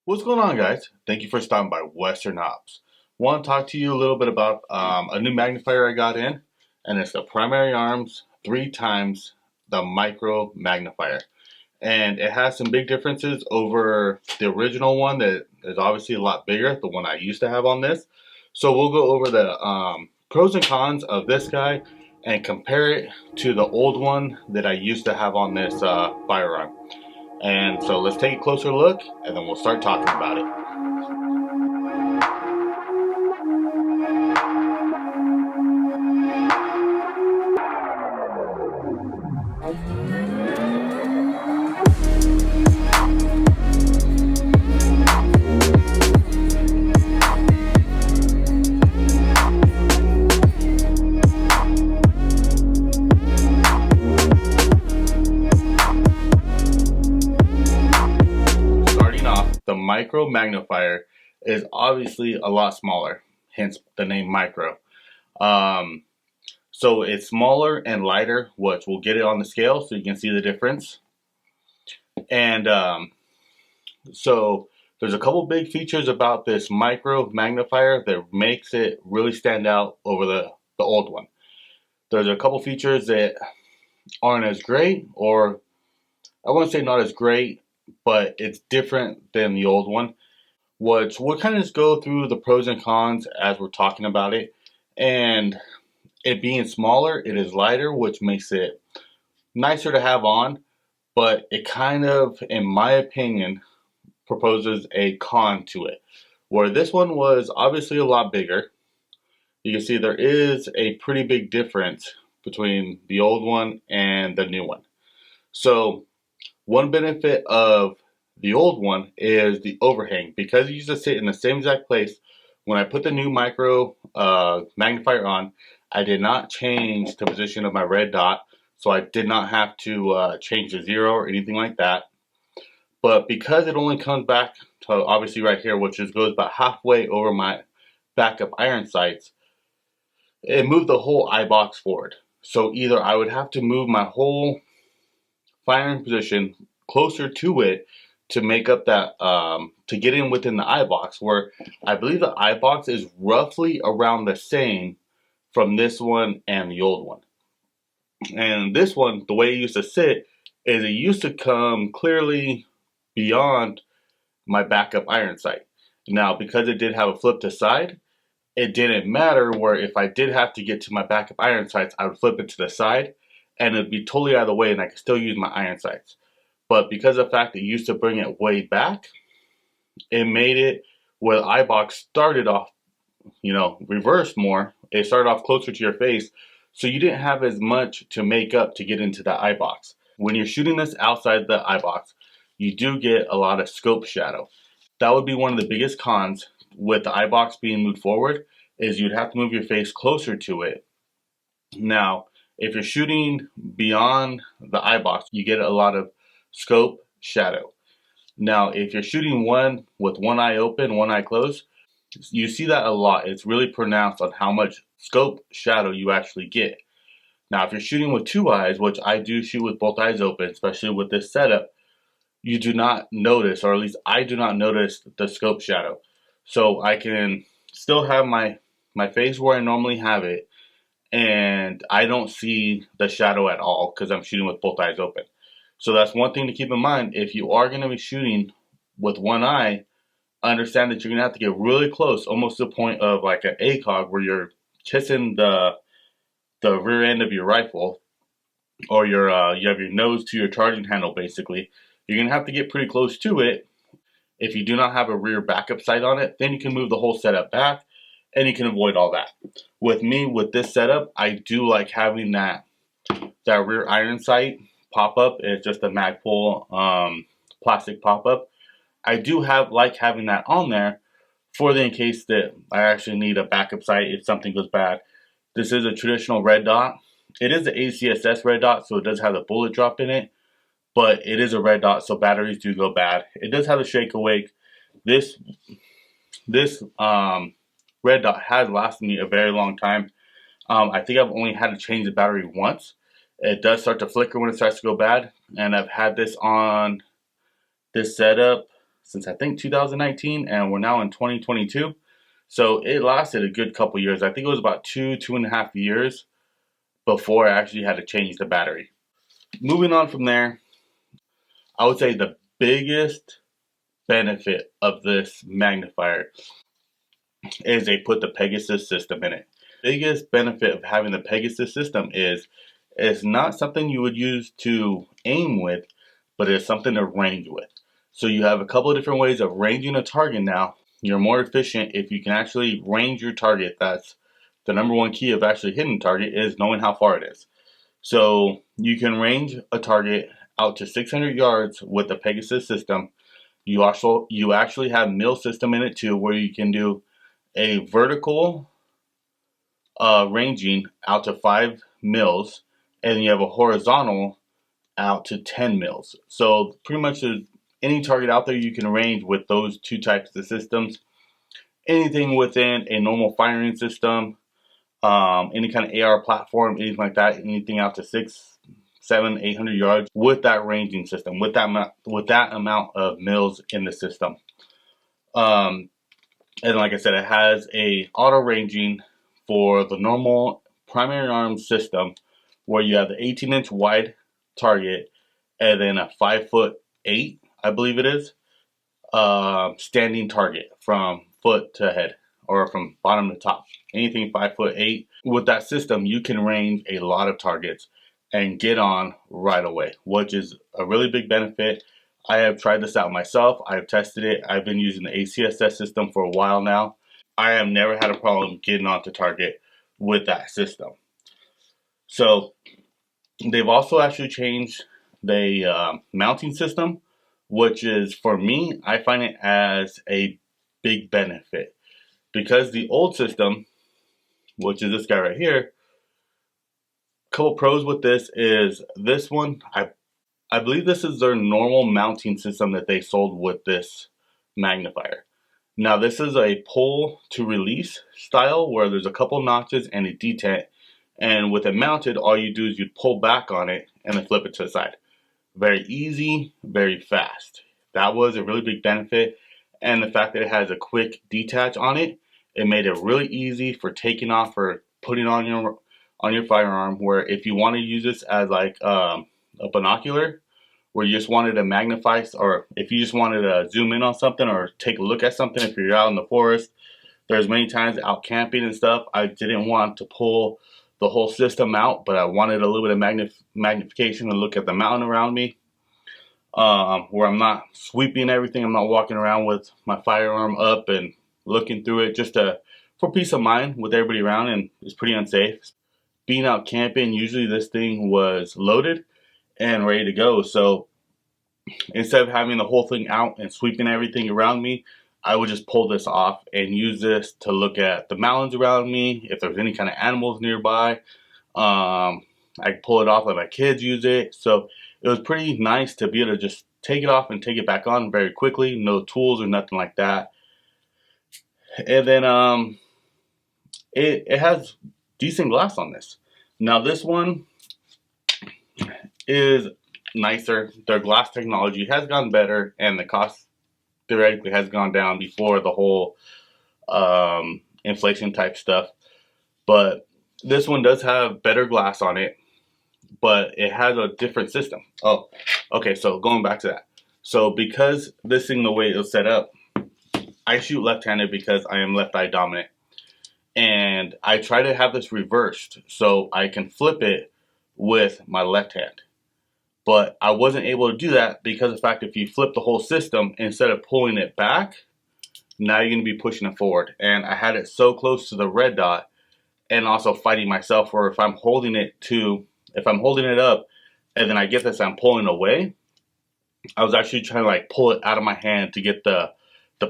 What's going on, guys? Thank you for stopping by Western.ops. Want to talk to you a little bit about a new magnifier I got in, and it's the Primary Arms 3x the Micro Magnifier. And it has some big differences over the original one that is obviously a lot bigger, the one I used to have on this. So we'll go over the pros and cons of this guy and compare it to the old one that I used to have on this firearm. And so let's take a closer look and then we'll start talking about it. Starting off, the Micro Magnifier is obviously a lot smaller, hence the name Micro. Um, so it's smaller and lighter, which we'll get it on the scale so you can see the difference. And so there's a couple big features about this Micro Magnifier that makes it really stand out over the old one. There's a couple features that aren't as great, or I wouldn't say not as great, but it's different than the old one. Which we'll kind of just go through the pros and cons as we're talking about it. And it being smaller, it is lighter, which makes it nicer to have on, but it kind of, in my opinion, proposes a con to it. Where this one was obviously a lot bigger. You can see there is a pretty big difference between the old one and the new one. So one benefit of the old one is the overhang. Because it used to sit in the same exact place, when I put the new Micro magnifier on, I did not change the position of my red dot, so I did not have to change the zero or anything like that. But because it only comes back to obviously right here, which just goes about halfway over my backup iron sights, it moved the whole eye box forward. So either I would have to move my whole firing position closer to it to make up that to get in within the eye box, where I believe the eye box is roughly around the same from this one and the old one. And this one, the way it used to sit is it used to come clearly beyond my backup iron sight. Now, because it did have a flip to side, it didn't matter where if I did have to get to my backup iron sights, I would flip it to the side and it'd be totally out of the way and I could still use my iron sights. But because of the fact that it used to bring it way back, it made it where the eye box started off, reversed more. It started off closer to your face, so you didn't have as much to make up to get into that eye box. When you're shooting this outside the eye box, you do get a lot of scope shadow. That would be one of the biggest cons with the eye box being moved forward, is you'd have to move your face closer to it. Now, if you're shooting beyond the eye box, you get a lot of scope shadow. Now, if you're shooting one with one eye open, one eye closed, you see that a lot. It's really pronounced on how much scope shadow you actually get. Now, if you're shooting with two eyes, which I do shoot with both eyes open, especially with this setup, you do not notice, or at least I do not notice, the scope shadow. So I can still have my face where I normally have it, and I don't see the shadow at all because I'm shooting with both eyes open. So that's one thing to keep in mind. If you are going to be shooting with one eye, understand that you're going to have to get really close, almost to the point of like an ACOG, where you're kissing the rear end of your rifle, or you have your nose to your charging handle. Basically, you're going to have to get pretty close to it. If you do not have a rear backup sight on it, then you can move the whole setup back, and you can avoid all that. With me, with this setup, I do like having that rear iron sight pop up. It's just a Magpul plastic pop up. I do like having that on there for the in case that I actually need a backup sight if something goes bad. This is a traditional red dot. It is the ACSS red dot, so it does have the bullet drop in it, but it is a red dot, so batteries do go bad. It does have a shake awake. This red dot has lasted me a very long time. I think I've only had to change the battery once. It does start to flicker when it starts to go bad, and I've had this on this setup since I think 2019, and we're now in 2022. So it lasted a good couple years. I think it was about 2.5 years before I actually had to change the battery. Moving on from there, I would say the biggest benefit of this magnifier is they put the Pegasus system in it. Biggest benefit of having the Pegasus system is it's not something you would use to aim with, but it's something to range with. So you have a couple of different ways of ranging a target now. You're more efficient if you can actually range your target. That's the number one key of actually hitting a target, is knowing how far it is. So you can range a target out to 600 yards with the Pegasus system. You actually have mil system in it too, where you can do a vertical ranging out to 5 mils, and you have a horizontal out to 10 mils. So pretty much any target out there you can range with those two types of systems. Anything within a normal firing system, any kind of AR platform, anything like that, anything out to 6, 7, 800 yards with that ranging system, with that amount of mils in the system. And like I said, it has a auto ranging for the normal primary arms system, where you have the 18-inch wide target and then a 5'8", I believe it is, standing target from foot to head, or from bottom to top. Anything 5'8". With that system, you can range a lot of targets and get on right away, which is a really big benefit. I have tried this out myself. I've tested it. I've been using the ACSS system for a while now. I have never had a problem getting onto target with that system. So they've also actually changed the mounting system, which is, for me, I find it as a big benefit, because the old system, which is this guy right here, couple pros with this is this one, I believe this is their normal mounting system that they sold with this magnifier. Now this is a pull to release style, where there's a couple notches and a detent, and with it mounted, all you do is you pull back on it and then flip it to the side. Very easy, very fast. That was a really big benefit, and the fact that it has a quick detach on it, it made it really easy for taking off or putting on your firearm. Where if you want to use this as like a binocular, where you just wanted to magnify, or if you just wanted to zoom in on something or take a look at something, if you're out in the forest, there's many times out camping and stuff, I didn't want to pull the whole system out, but I wanted a little bit of magnification to look at the mountain around me, where I'm not sweeping everything. I'm not walking around with my firearm up and looking through it, just for peace of mind with everybody around, and it's pretty unsafe. Being out camping, usually this thing was loaded and ready to go. So instead of having the whole thing out and sweeping everything around me, I would just pull this off and use this to look at the mountains around me, if there's any kind of animals nearby. I could pull it off, let my kids use it. So it was pretty nice to be able to just take it off and take it back on very quickly. No tools or nothing like that. And then it has decent glass on this. Now this one is nicer. Their glass technology has gone better, and the cost theoretically has gone down before the whole inflation type stuff. But this one does have better glass on it, but it has a different system. Oh, okay, so going back to that. So because this thing, the way it was set up, I shoot left-handed because I am left eye dominant. And I try to have this reversed so I can flip it with my left hand. But I wasn't able to do that because of the fact if you flip the whole system, instead of pulling it back, now you're going to be pushing it forward. And I had it so close to the red dot, and also fighting myself, where if I'm holding it up and then I get this, I'm pulling away, I was actually trying to like pull it out of my hand to get the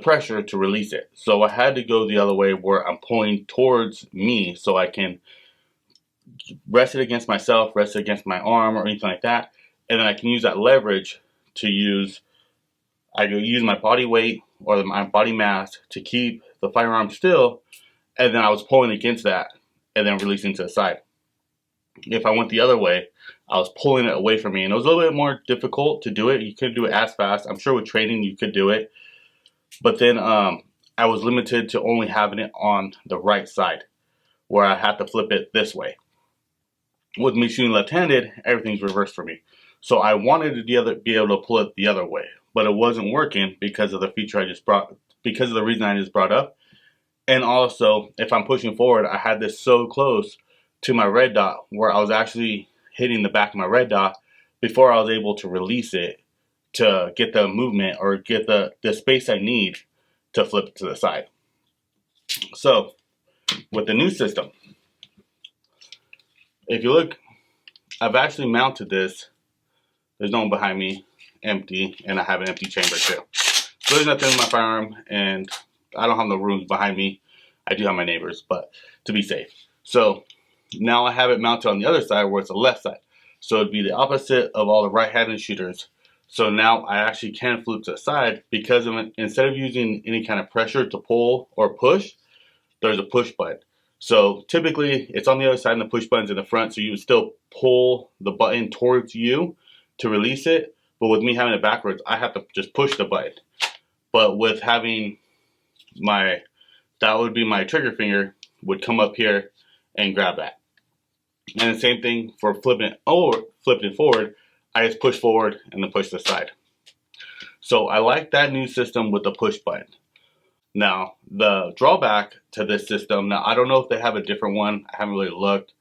pressure to release it. So I had to go the other way, where I'm pulling towards me so I can rest it against myself, rest it against my arm or anything like that. And then I can use that leverage to use my body weight or my body mass to keep the firearm still. And then I was pulling against that and then releasing to the side. If I went the other way, I was pulling it away from me, and it was a little bit more difficult to do it. You couldn't do it as fast. I'm sure with training you could do it, But then I was limited to only having it on the right side, where I had to flip it this way. With me shooting left-handed, everything's reversed for me. So I wanted to be able to pull it the other way, but it wasn't working because of the feature because of the reason I just brought up. And also, if I'm pushing forward, I had this so close to my red dot where I was actually hitting the back of my red dot before I was able to release it to get the movement or get the space I need to flip it to the side. So with the new system, if you look, I've actually mounted this. There's no one behind me, empty, and I have an empty chamber too. So there's nothing in my firearm, and I don't have no rooms behind me. I do have my neighbors, but to be safe. So now I have it mounted on the other side where it's the left side. So it'd be the opposite of all the right-handed shooters. So now I actually can flip to the side because of it. Instead of using any kind of pressure to pull or push, there's a push button. So typically it's on the other side and the push button's in the front, so you would still pull the button towards you to release it. But with me having it backwards, I have to just push the button. But with having that would be my trigger finger would come up here and grab that. And the same thing for flipping it forward, I just push forward and then push to the side. So I like that new system with the push button. Now, the drawback to this system, now I don't know if they have a different one. I haven't really looked.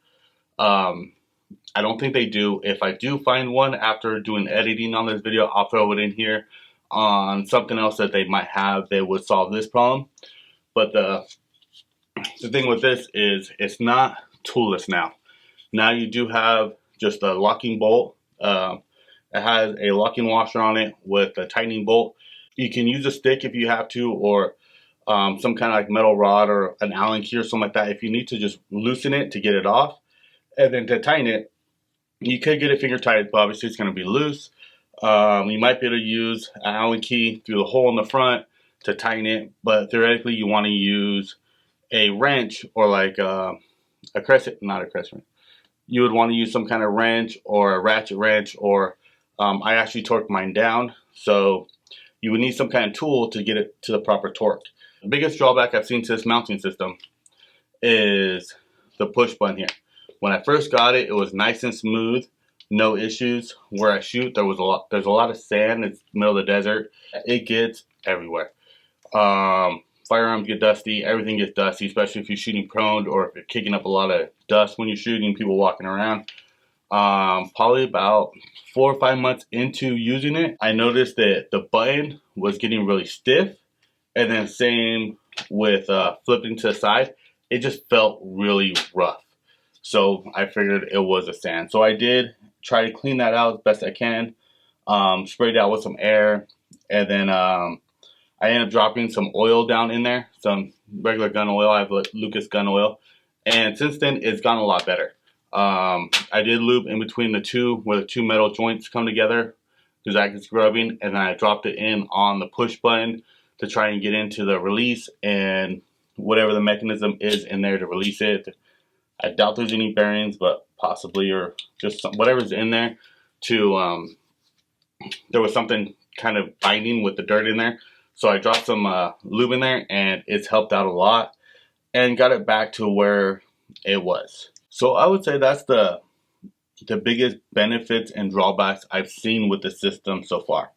I don't think they do. If I do find one after doing editing on this video, I'll throw it in here on something else that they might have that would solve this problem. But the thing with this is it's not toolless now. Now you do have just a locking bolt. It has a locking washer on it with a tightening bolt. You can use a stick if you have to, or some kind of like metal rod or an Allen key or something like that if you need to just loosen it to get it off. And then to tighten it, you could get it finger tight, but obviously it's going to be loose. You might be able to use an Allen key through the hole in the front to tighten it, but theoretically you want to use a wrench or like a crescent, not a crescent. You would want to use some kind of wrench or a ratchet wrench, or I actually torqued mine down, so you would need some kind of tool to get it to the proper torque. The biggest drawback I've seen to this mounting system is the push button here. When I first got it, it was nice and smooth, no issues. Where I shoot, there's a lot of sand. It's the middle of the desert. It gets everywhere. Firearms get dusty. Everything gets dusty, especially if you're shooting prone or if you're kicking up a lot of dust when you're shooting, people walking around. Probably about 4 or 5 months into using it, I noticed that the button was getting really stiff. And then same with flipping to the side, it just felt really rough. So I figured it was a sand. So I did try to clean that out as best I can. Sprayed out with some air, and then I ended up dropping some oil down in there, some regular gun oil. I have Lucas gun oil, and since then it's gone a lot better. I did lube in between the two where the two metal joints come together, because I was scrubbing, and then I dropped it in on the push button to try and get into the release and whatever the mechanism is in there to release it. I doubt there's any bearings, but possibly, or just whatever's in there to, there was something kind of binding with the dirt in there. So I dropped some lube in there, and it's helped out a lot and got it back to where it was. So I would say that's the biggest benefits and drawbacks I've seen with the system so far.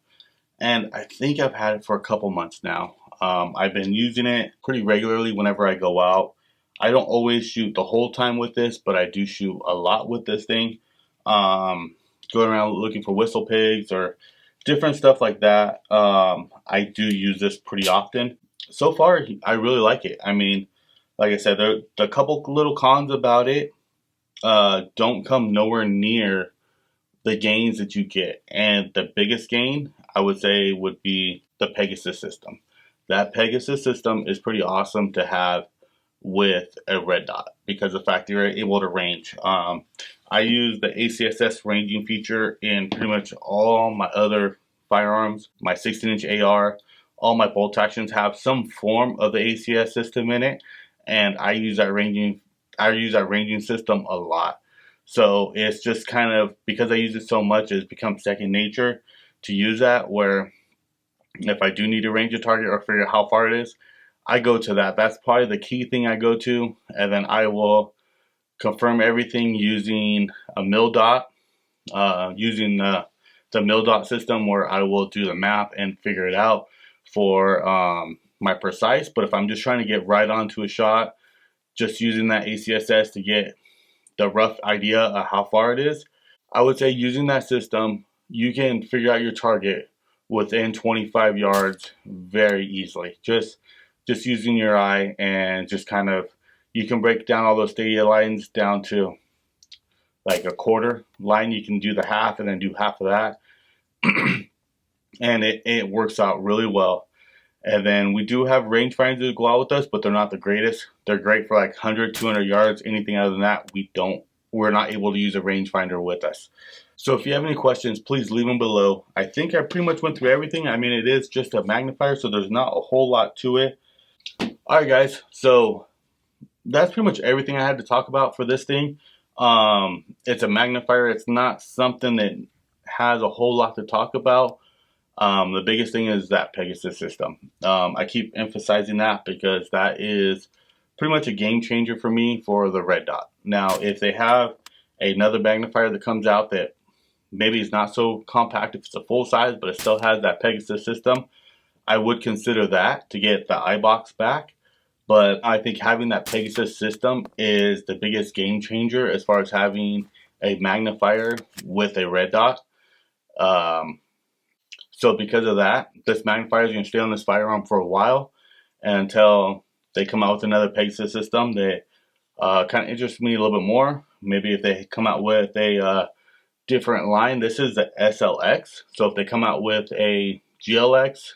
And I think I've had it for a couple months now. I've been using it pretty regularly whenever I go out. I don't always shoot the whole time with this, but I do shoot a lot with this thing. Going around looking for whistle pigs or different stuff like that. I do use this pretty often. So far, I really like it. I mean, like I said, the couple little cons about it don't come nowhere near the gains that you get. And the biggest gain, I would say, would be the Pegasus system. That Pegasus system is pretty awesome to have with a red dot because of the fact that you're able to range. I use the ACSS ranging feature in pretty much all my other firearms. My 16-inch AR, all my bolt actions have some form of the ACS system in it, and I use that ranging system a lot. So it's just kind of, because I use it so much, it's become second nature to use that, where If I do need to range a target or figure out how far it is, I go to that. That's probably the key thing I go to, and then I will confirm everything using a mil dot, using the mil dot system, where I will do the math and figure it out for my precise. But if I'm just trying to get right onto a shot, just using that ACSS to get the rough idea of how far it is, I would say using that system, you can figure out your target within 25 yards very easily. Just using your eye, and just kind of, you can break down all those stadia lines down to like a quarter line. You can do the half and then do half of that. And it works out really well. And then we do have rangefinders that go out with us, but they're not the greatest. They're great for like 100, 200 yards. Anything other than that, we're not able to use a rangefinder with us. So if you have any questions, please leave them below. I think I pretty much went through everything. I mean, it is just a magnifier, so there's not a whole lot to it. All right, guys. So that's pretty much everything I had to talk about for this thing. It's a magnifier. It's not something that has a whole lot to talk about. The biggest thing is that Pegasus system. I keep emphasizing that because that is pretty much a game changer for me for the red dot. Now, if they have another magnifier that comes out that maybe is not so compact, if it's a full size, but it still has that Pegasus system, I would consider that to get the eye box back. But I think having that Pegasus system is the biggest game changer as far as having a magnifier with a red dot. So because of that, this magnifier is going to stay on this firearm for a while, until they come out with another Pegasus system that kind of interests me a little bit more. Maybe if they come out with a different line. This is the SLX. So if they come out with a GLX,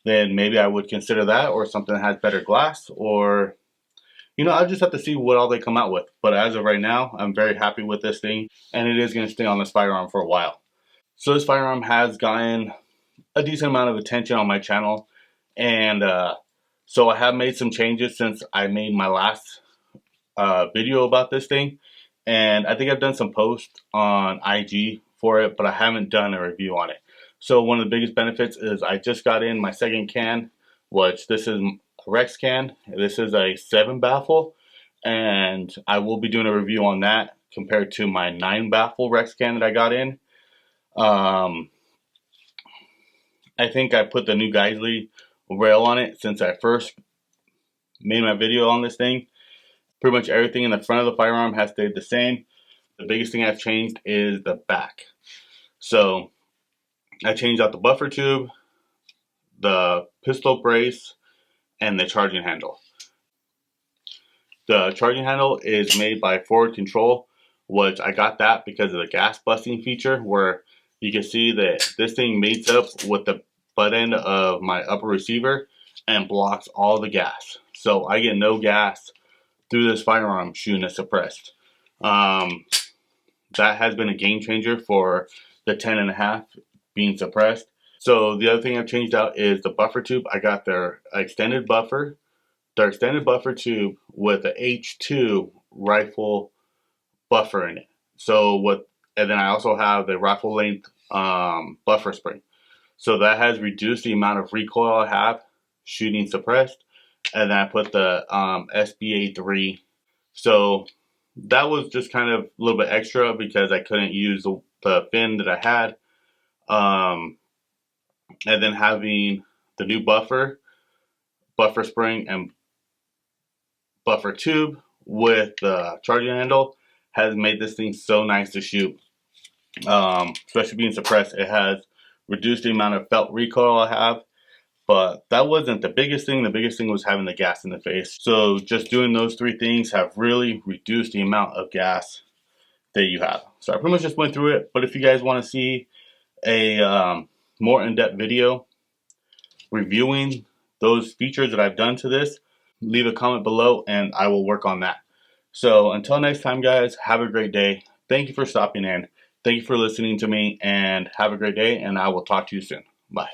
then maybe I would consider that, or something that has better glass, or, I'll just have to see what all they come out with. But as of right now, I'm very happy with this thing, and it is going to stay on this firearm for a while. So this firearm has gotten a decent amount of attention on my channel, and so I have made some changes since I made my last video about this thing, and I think I've done some posts on IG for it, but I haven't done a review on it. So one of the biggest benefits is I just got in my second can, which this is a Rex can. This is a 7 baffle, and I will be doing a review on that compared to my 9 baffle Rex can that I got in. I think I put the new Geisley rail on it since I first made my video on this thing. Pretty much everything in the front of the firearm has stayed the same. The biggest thing I've changed is the back. So I changed out the buffer tube, the pistol brace, and the charging handle. The charging handle is made by Forward Control, which I got that because of the gas busting feature, where you can see that this thing mates up with the butt end of my upper receiver and blocks all the gas. So I get no gas through this firearm shooting it suppressed. That has been a game changer for the 10.5 being suppressed. So the other thing I've changed out is the buffer tube. I got their extended buffer tube with the H2 rifle buffer in it. And then I also have the rifle length buffer spring. So that has reduced the amount of recoil I have shooting suppressed. And then I put the SBA3. So that was just kind of a little bit extra because I couldn't use the fin that I had. And then having the new buffer spring, and buffer tube with the charging handle has made this thing so nice to shoot. Especially being suppressed, it has reduced the amount of felt recoil I have. But that wasn't the biggest thing. The biggest thing was having the gas in the face. So just doing those 3 things have really reduced the amount of gas that you have. So I pretty much just went through it. But if you guys want to see a more in-depth video reviewing those features that I've done to this, leave a comment below and I will work on that. So until next time, guys, have a great day. Thank you for stopping in. Thank you for listening to me, and have a great day, and I will talk to you soon. Bye.